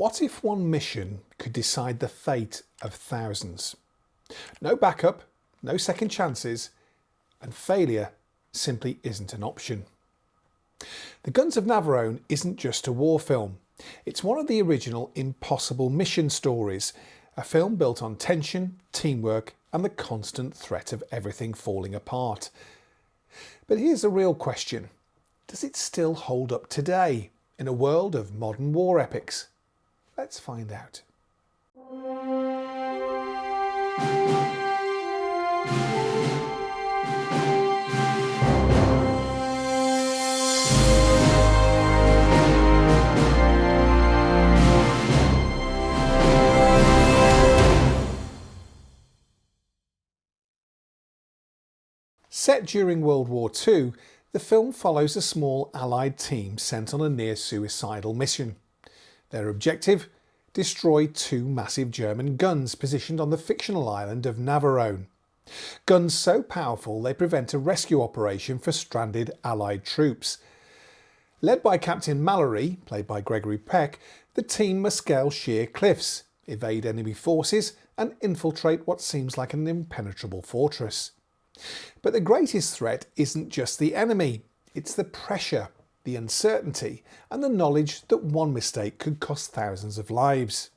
What if one mission could decide the fate of thousands? No backup, no second chances, and failure simply isn't an option. The Guns of Navarone isn't just a war film. It's one of the original impossible mission stories, a film built on tension, teamwork, and the constant threat of everything falling apart. But here's the real question. Does it still hold up today in a world of modern war epics? Let's find out. Set during World War II, the film follows a small Allied team sent on a near-suicidal mission. Their objective? Destroy two massive German guns positioned on the fictional island of Navarone. Guns so powerful they prevent a rescue operation for stranded Allied troops. Led by Captain Mallory, played by Gregory Peck, the team must scale sheer cliffs, evade enemy forces and infiltrate what seems like an impenetrable fortress. But the greatest threat isn't just the enemy, it's the pressure, the uncertainty and the knowledge that one mistake could cost thousands of lives.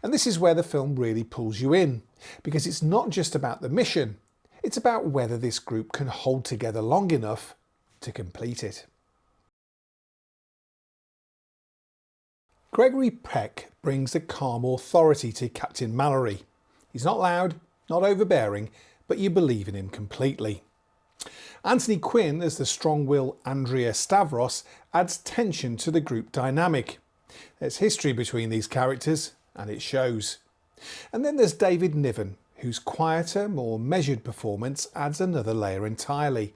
And this is where the film really pulls you in, because it's not just about the mission, it's about whether this group can hold together long enough to complete it. Gregory Peck brings a calm authority to Captain Mallory. He's not loud, not overbearing, but you believe in him completely. Anthony Quinn as the strong-willed Andrea Stavros adds tension to the group dynamic. There's history between these characters and it shows. And then there's David Niven, whose quieter, more measured performance adds another layer entirely.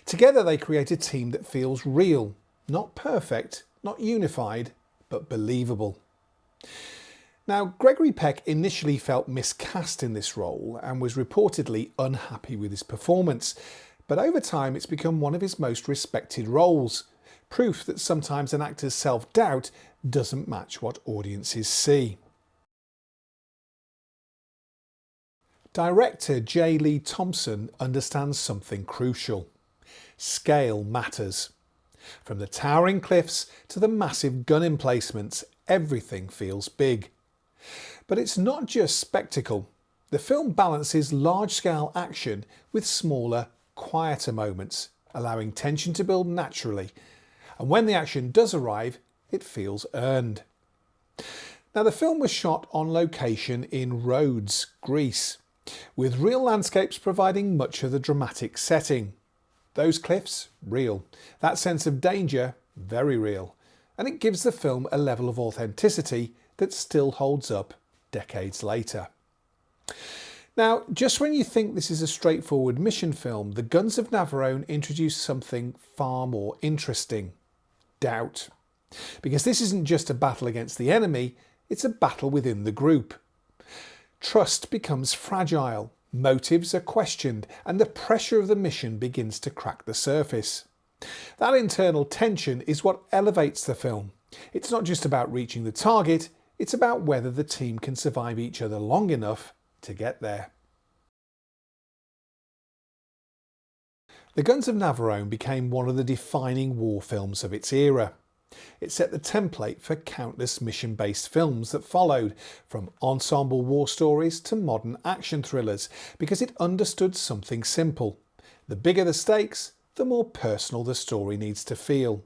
Together they create a team that feels real, not perfect, not unified, but believable. Now, Gregory Peck initially felt miscast in this role and was reportedly unhappy with his performance, but over time it's become one of his most respected roles, proof that sometimes an actor's self-doubt doesn't match what audiences see. Director J. Lee Thompson understands something crucial. Scale matters. From the towering cliffs to the massive gun emplacements, everything feels big. But it's not just spectacle. The film balances large-scale action with smaller, quieter moments, allowing tension to build naturally. And when the action does arrive, it feels earned. Now, the film was shot on location in Rhodes, Greece, with real landscapes providing much of the dramatic setting. Those cliffs, real. That sense of danger, very real. And it gives the film a level of authenticity that still holds up decades later. Now, just when you think this is a straightforward mission film, the Guns of Navarone introduce something far more interesting. Doubt. Because this isn't just a battle against the enemy, it's a battle within the group. Trust becomes fragile, motives are questioned, and the pressure of the mission begins to crack the surface. That internal tension is what elevates the film. It's not just about reaching the target, it's about whether the team can survive each other long enough to get there. The Guns of Navarone became one of the defining war films of its era. It set the template for countless mission-based films that followed, from ensemble war stories to modern action thrillers, because it understood something simple. The bigger the stakes, the more personal the story needs to feel.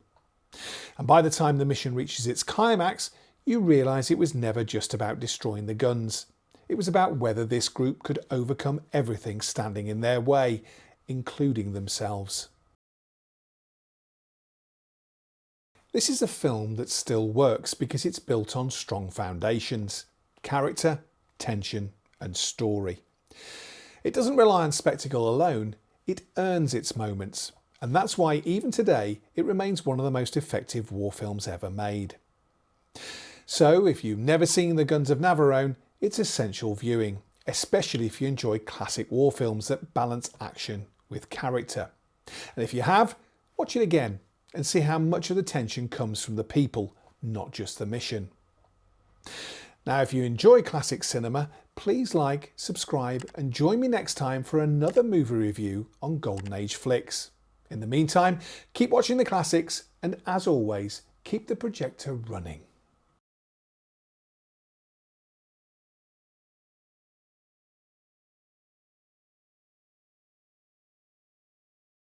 And by the time the mission reaches its climax, you realise it was never just about destroying the guns. It was about whether this group could overcome everything standing in their way, including themselves. This is a film that still works because it's built on strong foundations: character, tension and story. It doesn't rely on spectacle alone, it earns its moments, and that's why even today it remains one of the most effective war films ever made. So if you've never seen The Guns of Navarone, it's essential viewing, especially if you enjoy classic war films that balance action with character. And if you have, watch it again and see how much of the tension comes from the people, not just the mission. Now, if you enjoy classic cinema, please like, subscribe and join me next time for another movie review on Golden Age flicks. In the meantime, keep watching the classics and as always, keep the projector running.